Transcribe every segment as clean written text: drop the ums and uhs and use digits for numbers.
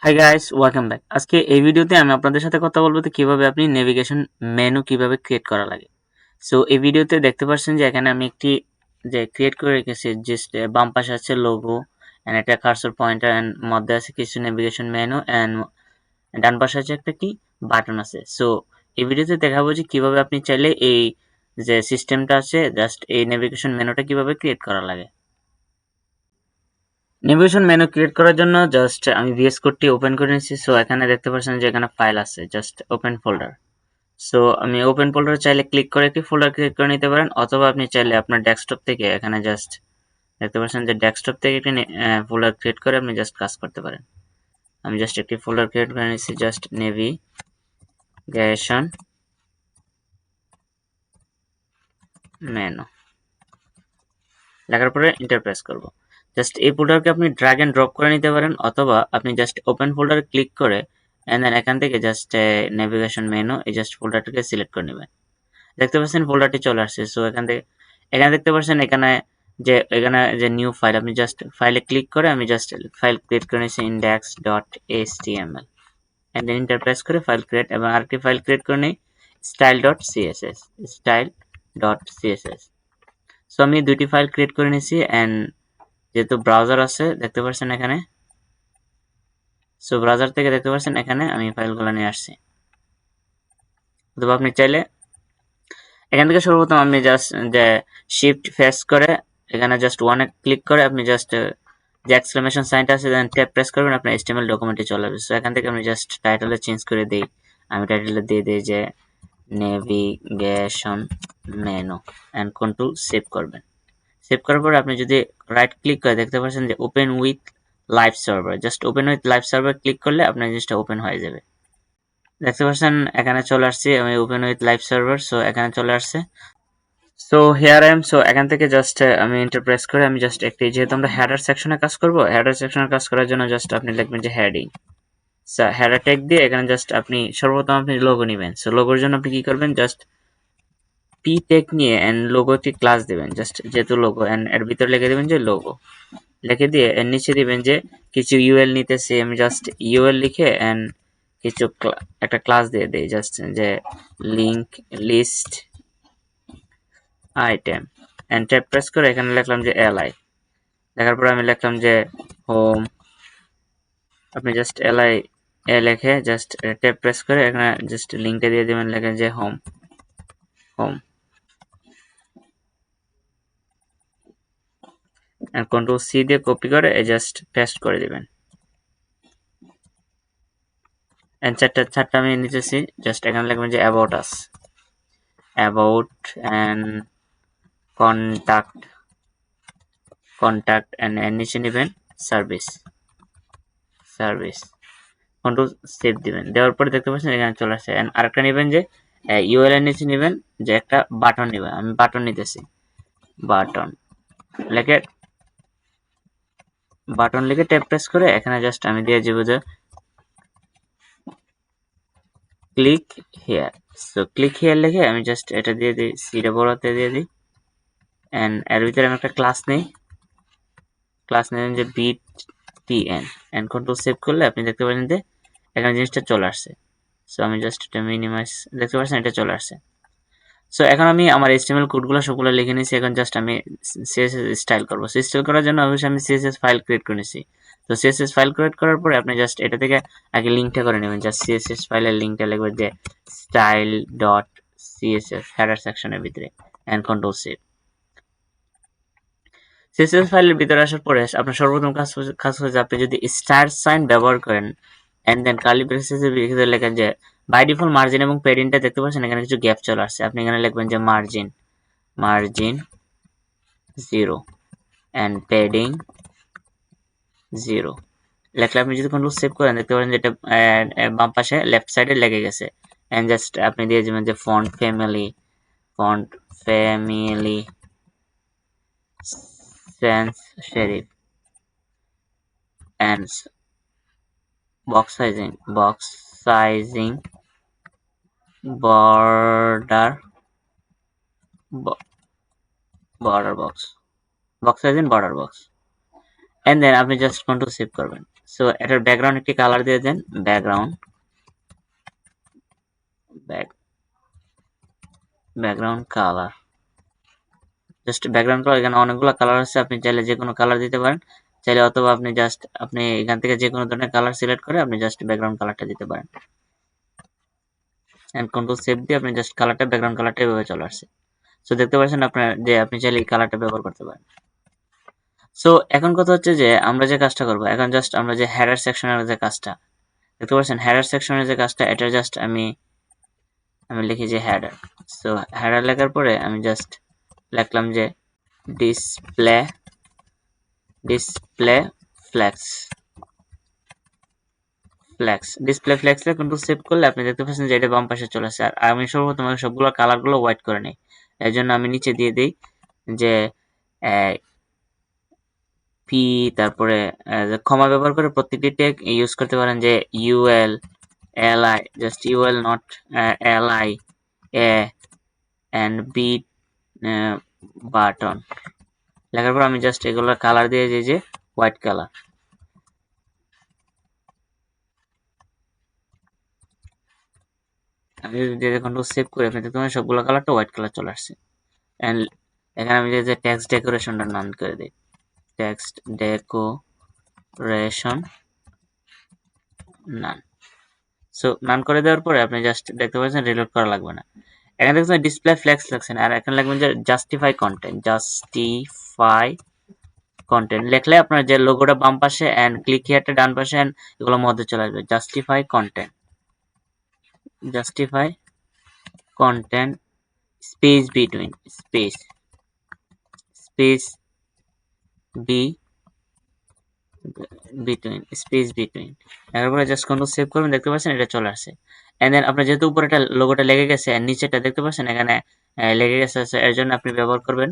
Hi guys, welcome back. আজকে এই ভিডিওতে আমি আপনাদের সাথে কথা বলবো যে কিভাবে আপনি নেভিগেশন মেনু কিভাবে ক্রিয়েট করা লাগে। সো এই ভিডিওতে দেখতে পাচ্ছেন যে এখানে আমি একটি ক্রিয়েট করে রেখেছি, জাস্ট বাম পাশে আছে লোগো এন্ড একটা কার্সর পয়েন্টার এন্ড মধ্যে আছে কিছু নেভিগেশন মেনু এন্ড ডান পাশে আছে একটা কি বাটন আছে। সো এই ভিডিওতে দেখাবো যে কিভাবে আপনি চাইলে এই যে সিস্টেমটা আছে জাস্ট এই নেভিগেশন মেনুটা কিভাবে ক্রিয়েট করা লাগে। নেভিগেশন মেনু ক্রিয়েট করার জন্য জাস্ট আমি ভিএস কোডটি ওপেন করে নিচ্ছি। সো এখানে দেখতে পাচ্ছেন যে এখানে ফাইল আছে, জাস্ট ওপেন ফোল্ডার। সো আমি ওপেন ফোল্ডার চাইলে ক্লিক করে একটি ফোল্ডার ক্রিয়েট করে নিতে পারেন, অথবা আপনি চাইলে আপনার ডেস্কটপ থেকে এখানে জাস্ট দেখতে পাচ্ছেন যে ডেস্কটপ থেকে একটি ফোল্ডার ক্রিয়েট করে আপনি জাস্ট কাজ করতে পারেন। আমি জাস্ট একটি ফোল্ডার ক্রিয়েট করে নিচ্ছি, জাস্ট নেভিগেশন মেনু লেখার পরে এন্টার প্রেস করব। জাস্ট এই ফোল্ডারকে আপনি ড্র্যাগ এন্ড ড্রপ করে নিতে পারেন, অথবা আপনি জাস্ট ওপেন ফোল্ডারে ক্লিক করে এন্ড দেন এখান থেকে জাস্ট নেভিগেশন মেনু এই জাস্ট ফোল্ডারটাকে সিলেক্ট করে নেবেন। দেখতে পাচ্ছেন ফোল্ডারটি চলে আসছে। সো এখানে দেখতে পাচ্ছেন এখানে যে নিউ ফাইল, আপনি জাস্ট ফাইলে ক্লিক করে আমি জাস্ট ফাইল ক্রিয়েট করে নিয়েছি index.html and then enter press করে ফাইল ক্রিয়েট, এবং আরেকটি ফাইল ক্রিয়েট করে নিই style.css। সো আমি দুইটি ফাইল ক্রিয়েট করে নিয়েছি এন্ড যেহেতু ব্রাউজার আছে দেখতে পাচ্ছেন এখানে, সো ব্রাউজার থেকে দেখতে পাচ্ছেন এখানে আমি ফাইলগুলো নিয়ে আসছি। অথবা আপনি চাইলে এখান থেকে সর্বপ্রথম আপনি জাস্ট যে শিফট প্রেস করে এখানে জাস্ট ওয়ানে ক্লিক করে আপনি জাস্ট যে এক্সক্লেমেশন সাইনটা আছে দেন ট্যাব প্রেস করবেন, আপনার HTML ডকুমেন্টে চলে আসবে। সো এখান থেকে আমি জাস্ট টাইটেলে চেঞ্জ করে দিই, আমি টাইটেলে দিয়ে দিই যে navigation menu and control save করবেন। সেভ করার পর আপনি যদি রাইট ক্লিক করে দেখতে পাচ্ছেন যে open with live server, just open with live server click করলে আপনার জিনিসটা ওপেন হয়ে যাবে। দেখতে পাচ্ছেন এখানে চলে আসছে, আমি open with live server, so এখানে চলে আসছে। So here I am. So এখান থেকে জাস্ট আমি এন্টার প্রেস করে আমি জাস্ট একটি, যেহেতু আমরা হেডার সেকশনে কাজ করব, হেডার সেকশনে কাজ করার জন্য জাস্ট আপনি লিখবেন যে হেডিং। সো হেডার ট্যাগ দিয়ে এখানে জাস্ট আপনি সর্বপ্রথম আপনি লোগো নেবেন। সো লোগোর জন্য আপনি কি করবেন, জাস্ট পি ট্যাগ নিয়ে এন্ড লোগোটি ক্লাস দিবেন, জাস্ট যেহেতু লোগো এন্ড এর ভিতরে লিখে দিবেন যে লোগো, লিখে দিয়ে এর নিচে দিবেন যে কিছু ইউএল নিতেছি, আমি জাস্ট ইউএল লিখে এন্ড কিছু একটা ক্লাস দিয়ে দেই, জাস্ট যে link list item and tab press করে এখানে লিখলাম যে এলআই। লেখার পর আমি লিখলাম যে হোম। আপনি জাস্ট এলআই লিখে জাস্ট ট্যাব প্রেস করে এখানে জাস্ট লিংকটা দিয়ে দিবেন, লেখেন যে home home and control C দিয়ে কপি করে জাস্ট পেস্ট করে দিবেন। এন্ড চারটা আমি নিতেছি, জাস্ট এখানে লিখবেন যে about us, about and contact and এর নিচে নেবেন সার্ভিস কন্ট্রোল সেভ দিবেন। দেওয়ার পরে দেখতে পাচ্ছেন এখানে চলে আসছে। এন্ড আরেকটা নেবেন যে ইউএল এর নিচে নেবেন যে একটা বাটন নেবেন, আমি বাটন নিতেছি, বাটন লিখে ট্যাব প্রেস করে এখানে জাস্ট আমি দিয়ে দিব যে click here. So click here লিখে আমি জাস্ট এটা দিয়ে দিই, সিটা বড়তে দিয়ে দিই এন্ড এর ভিতরে আমি একটা ক্লাস নেবেন যে BTN এন্ড কন্ট্রোল সেভ করলে আপনি দেখতে পাচ্ছেন যে এখানে জিনিসটা চলে আসছে। সো আমি জাস্ট এটা মিনিমাইজ, দেখতে পাচ্ছেন এটা চলে আসছে। সো এখন আমি আমার HTML কোডগুলো সবগুলো লিখে নিয়েছি, এখন জাস্ট আমি CSS স্টাইল করবো। সো স্টাইল করার জন্য অবশ্যই আমি CSS ফাইল ক্রিয়েট করে নিয়েছি। তো CSS ফাইল ক্রিয়েট করার পরে আপনি জাস্ট এটা থেকে আগে লিঙ্কটা করে নেবেন, জাস্ট CSS ফাইলের লিঙ্কটা লিখবেন যে style.css হেডার সেকশনের ভিতরে এন্ড কন্ট্রোল সেভ। CSS ফাইলের ভিতরে আসার পরে আপনার সর্বপ্রথম কাজ হচ্ছে আপনি যদি স্টার সাইন ব্যবহার করেন এন্ড দেন কার্লি ব্রেসেসের ভিতরে লেখেন যে বাই ডিফল্ট মার্জিন এবং প্যাডিংটা দেখতে পাচ্ছেন এখানে কিছু গ্যাপ চলে আসছে, আপনি এখানে লিখবেন যে মার্জিন 0 এন্ড প্যাডিং 0 লেখলে আপনি যদি কন্ট্রোল সেভ করেন দেখতে পারেন যে এটা বাম পাশে লেফট সাইডে লেগে গেছে। এন্ড জাস্ট আপনি দিয়ে দিবেন যে font family sans serif and box sizing border box sizing border box and then আপনি জাস্ট কন্ট্রোল সেভ করবেন। সো এটার ব্যাকগ্রাউন্ড একটি কালার দিয়ে দেন, background colour, just background colour. এখানে অনেকগুলো কালার আছে, আপনি চাইলে যে কোনো কালার দিতে পারেন, চাইলে অথবা আপনি এখান থেকে যে কোনো ধরনের কালার সিলেক্ট করে আপনি জাস্ট ব্যাকগ্রাউন্ড কালারটা দিতে পারেন। এন্ড কন্ট্রোল সেভ দিয়ে আপনি জাস্ট কালারটা, ব্যাকগ্রাউন্ড কালারটা এভাবে চলে আসছে। সো দেখতে পাচ্ছেন আপনার যে আপনি চাইলে এই কালারটা ব্যবহার করতে পারেন। সো এখন কথা হচ্ছে যে আমরা যে কাজটা করবো এখন, জাস্ট আমরা যে হেডার সেকশনের যে কাজটা দেখতে পাচ্ছেন, হেডার সেকশনের যে কাজটা, এটা জাস্ট আমি লিখি যে হেডার। সো হেডার লেখার পরে আমি জাস্ট লিখলাম যে ডিসপ্লে ফ্লেক্স ডিসপ্লে ফ্লেক্সে কিন্তু সেভ করলে আপনি দেখতে পাচ্ছেন যে এটা বাম পাশে চলে আসছে। আর আমি সর্বপ্রথম সবগুলো কালারগুলো হোয়াইট করে নিই। এর জন্য আমি নিচে দিয়ে দিই যে পি, তারপরে ক্ষমা ব্যবহার করে প্রত্যেকটি ট্যাগ ইউজ করতে পারেন, যে UL LI, just UL not LI A and B button লেখার পর আমি জাস্ট এগুলোর কালার দিয়ে দিই যে হোয়াইট কালার। আমি যদি কন্ট্রোল সেভ করি আপনি দেখতে পাবেন সবগুলো কালারটা হোয়াইট কালার চলে আসছে। এন্ড এখানে আমি যে টেক্সট ডেকোরেশনটা নান করে দিই, টেক্সট ডেকোরেশন নান। সো নান করে দেওয়ার পরে আপনি জাস্ট দেখতে পাচ্ছেন রিলোড করা লাগবে না। এখানে দেখছেন ডিসপ্লে ফ্লেক্স লাগছেন, আর এখানে লিখবেন যে জাস্টিফাই কন্টেন্ট লিখলে আপনার যে লোগোটা বাম পাশে এন্ড ক্লিক হিয়ারটা ডান পাশে এন্ড এগুলো মধ্যে চলে আসবে। Justify content space between space between এরপরে জাস্ট কন্ট্রোল সেভ করবেন, দেখতে পাচ্ছেন এটা চলে আসছে। এন্ড দেন আপনার যেহেতু উপরে একটা লোগোটা লেগে গেছে আর নিচেটা দেখতে পাচ্ছেন এখানে লেগে গেছে, এর জন্য আপনি ব্যবহার করবেন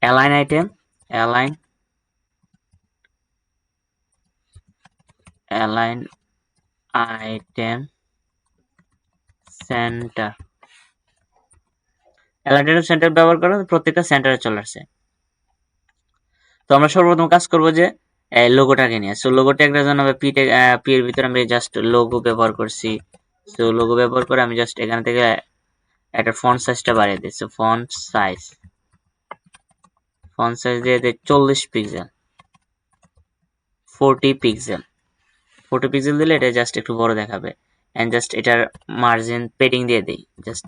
align item centre. Align centre ব্যবহার করে প্রত্যেকটা সেন্টারে চলে আসছে। তো আমরা সর্বপ্রথম কাজ করব যে লোগোটাকে নিয়ে। সো লোগো ট্যাগটার জন্য আমি পি এর ভিতরে আমি জাস্ট লোগো ব্যবহার করছি। সো লোগো ব্যবহার করে আমি জাস্ট এখান থেকে একটা ফন্ট সাইজটা বাড়িয়ে দিই। সো ফন্ট সাইজ দিয়ে দিই 40 পিক্সেল, 40 পিক্সেল দিলে এটা জাস্ট একটু বড় দেখাবে। এন্ড জাস্ট এটার মার্জিন পেডিং দিয়ে দিই, জাস্ট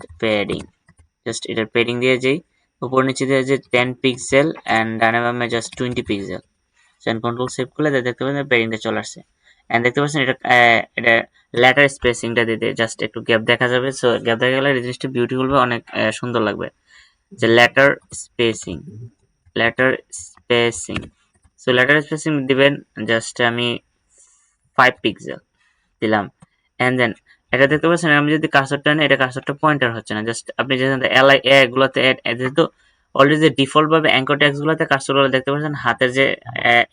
এটার পেডিং দিয়ে যাই, উপর নিচে দিয়ে যে 10 পিক্সেল এন্ড ডানে বামে just 20 pixel. Send control save করলে দেখতে পাচ্ছেন পেডিংটা চলে আসছে। এন্ড দেখতে পাচ্ছেন এটা লেটার স্পেসিংটা দিতে জাস্ট একটু গ্যাপ দেখা যাবে। সো গ্যাপ দেখা গেলে জিনিসটা বিউটিফুল হবে, অনেক সুন্দর লাগবে। যে letter spacing so letter spacing দিবেন জাস্ট আমি 5 পিক্সেল দিলাম। এন্ড দেন এটা দেখতে পাচ্ছেন আমি যদি কার্সরটা নেই, এটা কার্সরটা পয়েন্টার হচ্ছে না। জাস্ট আপনি যেখানে এলআই এ গুলোতে যেহেতু অলরেডি যে ডিফল্ট ভাবে অ্যাঙ্কর ট্যাগস গুলোতে কার্সরগুলো দেখতে পাচ্ছেন হাতের যে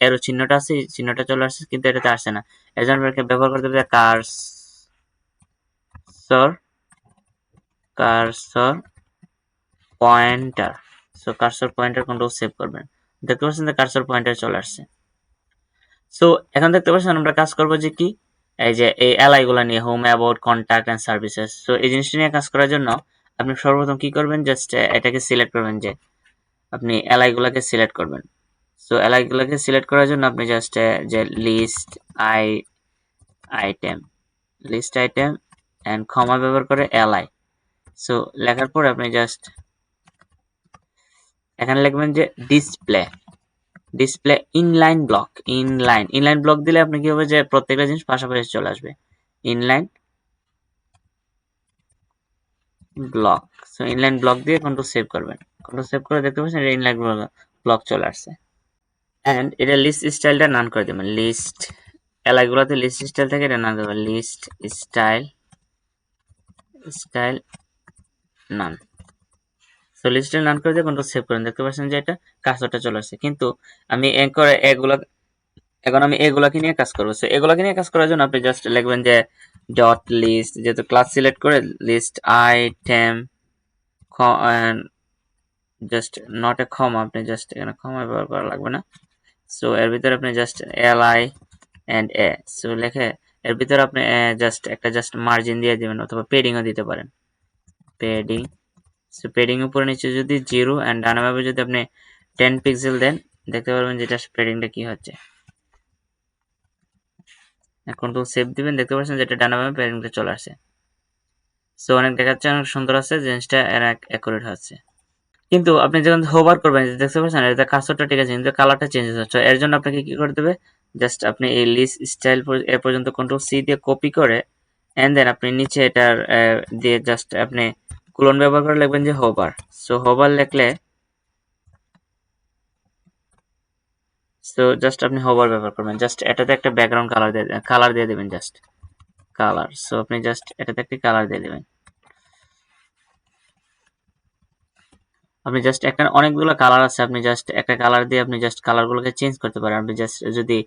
এরো চিহ্নটা আছে, চিহ্নটা চলে আসছে, কিন্তু এটাতে আসছে না। এর জন্য ব্যবহার করতে হবে cursor pointer. So cursor pointer control save করবেন, দেখতে পাচ্ছেন যে কার্সর পয়েন্টার চলে আসছে। সো এখন দেখতে পাচ্ছেন আমরা কাজ করব যে কি, এই যে এই এলআই গুলা নিয়ে, home, about, contact and services. So এই জিনিসটা নিয়ে কাজ করার জন্য আপনি সর্বপ্রথম কি করবেন, জাস্ট এটাকে সিলেক্ট করবেন, যে আপনি এলআই গুলাকে সিলেক্ট করবেন। সো এলআই গুলাকে সিলেক্ট করার জন্য আপনি জাস্ট যে আইটেম এন্ড কমা ব্যবহার করে এলআই। সো লেখার পর আপনি জাস্ট এখানে লিখবেন যে ডিসপ্লে ইনলাইন ব্লক দিলে আপনি কি হবে যে প্রত্যেকটা জিনিস পাশাপাশি চলে আসবে। ইনলাইন ব্লক দিয়ে কন্ট্রোল সেভ করবেন। কন্ট্রোল সেভ করে দেখতে পাচ্ছেন এটা ইনলাইন ব্লক চলে আসছে। এন্ড এটা লিস্ট স্টাইলটা নান করে দেবেন। লিস্ট এলআই গুলোতে লিস্ট স্টাইল থেকে এটা নান দেবেন, লিস্ট স্টাইল নান। সো লিস্টে নান করে দিয়ে কন্ট্রোল সেভ করেন, দেখতে পাচ্ছেন যে এটা কার্সরটা চলে আসছে। কিন্তু আমি এখন আমি এগুলাকে নিয়ে কাজ করবো। সো এগুলাকে নিয়ে কাজ করার জন্য আপনি জাস্ট লিখবেন যে ডট লিস্ট, যেহেতু ক্লাস সিলেক্ট করে list item just not a comma, আপনি জাস্ট এখানে কমা ব্যবহার করা লাগবে না। সো এর ভিতরে আপনি জাস্ট LI&A সো লিখে এর ভিতরে আপনি জাস্ট মার্জিন দিয়ে দিবেন অথবা পেডিংও দিতে পারেন, পেডিং। সো পেডিং উপরে নিচে যদি 0 এন্ড ডানাভাবে যদি আপনি 10 পিক্সেল দেন দেখতে পারবেন যেটা পেডিংটা কি হচ্ছে। কন্ট্রোল সেভ দিবেন, দেখতে পাচ্ছেন যেটা ডানাভাবে পেডিংটা চলে আসছে। সো অনেক দেখাচ্ছে, অনেক সুন্দর আছে, জিনিসটা অ্যাকুরেট হচ্ছে। কিন্তু আপনি যখন হোভার করবেন দেখতে পাচ্ছেন এটা কার্সরটা ঠিক আছে কিন্তু কালারটা চেঞ্জ হচ্ছে। এর জন্য আপনাকে কি করতে হবে, জাস্ট আপনি এই লিস্ট স্টাইল এ পর্যন্ত কন্ট্রোল সি দিয়ে কপি করে এন্ড দেন আপনি নিচে এটার দিয়ে জাস্ট আপনি ক্লোন ব্যবহার করে লিখবেন যে হোভার। সো হোভার লিখলে জাস্ট আপনি হোভার ব্যবহার করবেন, জাস্ট এটাতে একটা ব্যাকগ্রাউন্ড কালার দিয়ে দিবেন, জাস্ট কালার। সো আপনি জাস্ট এটাতে একটা কালার দিয়ে দিবেন। আপনি জাস্ট একটা অনেকগুলো কালার আছে, আপনি জাস্ট একটা কালার দিয়ে আপনি জাস্ট কালারগুলোকে চেঞ্জ করতে পারেন। আপনি জাস্ট যদি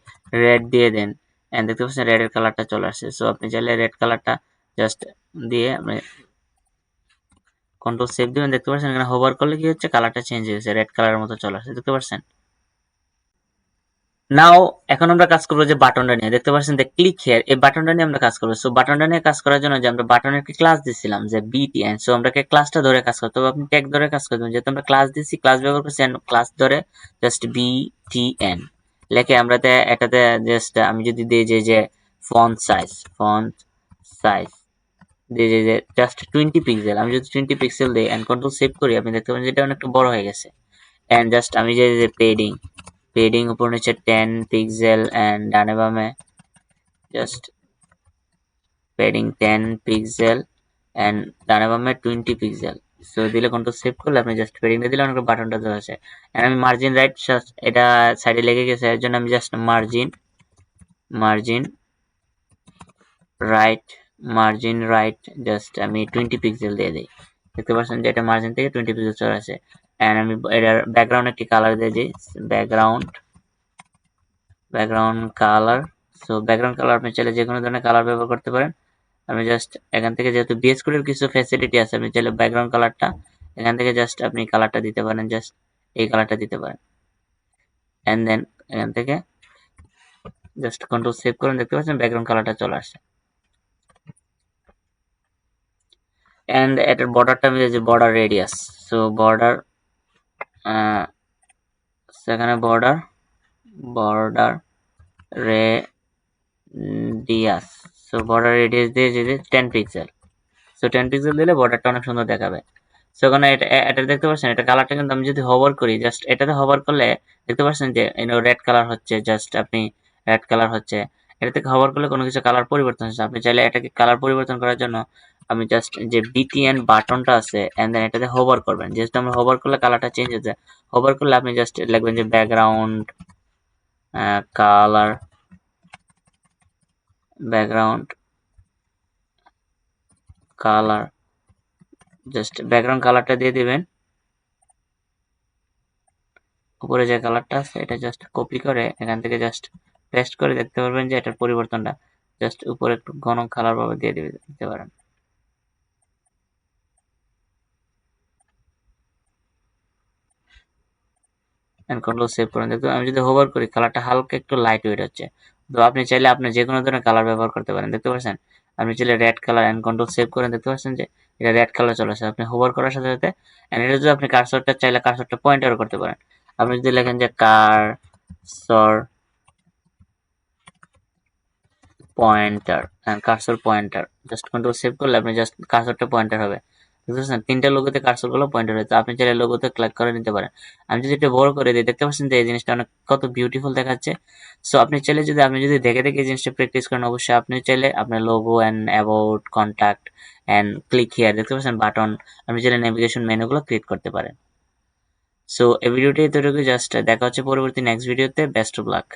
রেড দিয়ে দেন এন্ড দেখতে পাচ্ছেন রেডের কালারটা চলে আসছে। সো আপনি চাইলে রেড কালারটা জাস্ট দিয়ে আপনি কন্ট্রোল সেভ দিবেন, দেখতে পাচ্ছেন এখানে হোভার করলে কি হচ্ছে কালারটা চেঞ্জ হয়েছে, রেড কালারের মতো চলে আসছে, দেখতে পাচ্ছেন। নাও এখন আমরা কাজ করবো যে বাটনটা নিয়ে, দেখতে পাচ্ছেন যে ক্লিক হিয়ার, এই বাটনটা নিয়ে আমরা কাজ করবো। সো বাটনটা নিয়ে কাজ করার জন্য যে আমরা বাটনের কি ক্লাস দিছিলাম যে BTN, সো আমরা ক্লাসটা ধরে কাজ করতে হবে। আপনি ট্যাগ ধরে কাজ করতে হবে, যেহেতু আমরা ক্লাস দিছি, ক্লাস ব্যবহার করছি, ক্লাস ধরে জাস্ট BTN লেখে আমরা এটাতে জাস্ট আমি যদি দিই যে ফন্ট সাইজ দিয়ে যে জাস্ট 20 পিক্সেল, আমি যদি 20 পিক্সেল দিই এন্ড কন্ট্রোল সেভ করি, আপনি দেখতে পাচ্ছেন যেটা অনেকটা বড় হয়ে গেছে। এন্ড জাস্ট আমি যে পেডিং উপর নিচে 10 পিক্সেল এন্ড ডানে বামে জাস্ট পেডিং 10 পিক্সেল এন্ড ডানে বামে 20 পিক্সেল। সো দিলে কন্ট্রোল সেভ করলে আপনি জাস্ট পেডিংটা দিলে অনেক বাটনটা ধরে আছে। এন্ড আমি মার্জিন রাইট এটা সাইডে লেগে গেছে, এর জন্য আমি জাস্ট মার্জিন রাইট জাস্ট আমি 20 পিক্সেল দিয়ে দিই, দেখতে পাচ্ছেন যে এটা মার্জিন থেকে 20 পিক্সেল চলে আসে। এন্ড আমি এটার ব্যাকগ্রাউন্ড একটি কালার দিয়ে দিই, background colour. So background colour আপনি চাইলে যে কোনো ধরনের কালার ব্যবহার করতে পারেন। আমি জাস্ট এখান থেকে যেহেতু বিএস কোডের কিছু ফ্যাসিলিটি আছে, আপনি চাইলে ব্যাকগ্রাউন্ড কালারটা এখান থেকে জাস্ট আপনি কালারটা দিতে পারেন, জাস্ট এই কালারটা দিতে পারেন। এন্ড দেন এখান থেকে জাস্ট কন্ট্রোল সেভ করুন, দেখতে পাচ্ছেন ব্যাকগ্রাউন্ড কালারটা চলে আসছে। এন্ড এটার বর্ডারটা আমি যে বর্ডার রেডিয়াস, সো বর্ডার সেখানে border radius, so border radius দিয়ে যে 10 পিক্সেল। সো 10 পিক্সেল দিলে বর্ডারটা অনেক সুন্দর দেখাবে। সো এখানে এটা দেখতে পাচ্ছেন এটা কালারটা কিন্তু আমি যদি হোভার করি, জাস্ট এটাতে হোভার করলে দেখতে পাচ্ছেন যে রেড কালার হচ্ছে, জাস্ট আপনি রেড কালার হচ্ছে। এটা থেকে হোভার করলে কোনো কিছু কালার পরিবর্তন হচ্ছে। আপনি চাইলে এটাকে কালার পরিবর্তন করার জন্য আমি জাস্ট যে BTN বাটনটা আছে এন্ড দেন এটাতে হোভার করবেন, যেহেতু আমরা হোভার করলে কালারটা চেঞ্জ হচ্ছে। হোভার করলে আপনি জাস্ট লিখবেন যে ব্যাকগ্রাউন্ড কালার জাস্ট ব্যাকগ্রাউন্ড কালারটা দিয়ে দিবেন। উপরে যে কালারটা আছে এটা জাস্ট কপি করে এখান থেকে জাস্ট পেস্ট করে দেখতে পারবেন যে এটার পরিবর্তনটা জাস্ট উপরে একটু ঘন কালার ভাবে দিয়ে দিতে পারেন। এন্ড কন্ট্রোল সেভ করুন, দেখতে আমি যদি হোভার করি কালারটা হালকা একটু লাইট ওয়েট হচ্ছে। তো আপনি চাইলে আপনি যে কোনো ধরনের কালার ব্যবহার করতে পারেন, দেখতে পাচ্ছেন আপনি চাইলে red colour and control save করেন, দেখতে পাচ্ছেন যে এটা রেড কালার চলে আসে। আপনি হোভার করার সাথে সাথে এন্ড এটা যদি আপনি কার্সরটা চাইলে কার্সরটা পয়েন্টার করতে পারেন। আপনি যদি লেখেন যে cursor pointer just control save করলে আপনি জাস্ট কার্সরটা পয়েন্টার হবে, বুঝতে তিনটা লোগোতে কার্সর গুলো পয়েন্টার হয়েছে। আপনি চাইলে লোগোতে ক্লিক করে নিতে পারেন। আমি যদি এটা বড় করে দিই, দেখতে পাচ্ছেন যে এই জিনিসটা অনেক কত বিউটিফুল দেখাচ্ছে। সো আপনি চাইলে যদি আপনি যদি দেখে দেখে এই জিনিসটা প্র্যাকটিস করেন, অবশ্যই আপনি চাইলে আপনার logo and about contact and click here, দেখতে পাচ্ছেন বাটন, আপনি চাইলে নেভিগেশন মেনুগুলো ক্রিয়েট করতে পারেন। সো এই ভিডিওটি এতটুকু, জাস্ট দেখা হচ্ছে পরবর্তী নেক্সট ভিডিওতে। Best of luck.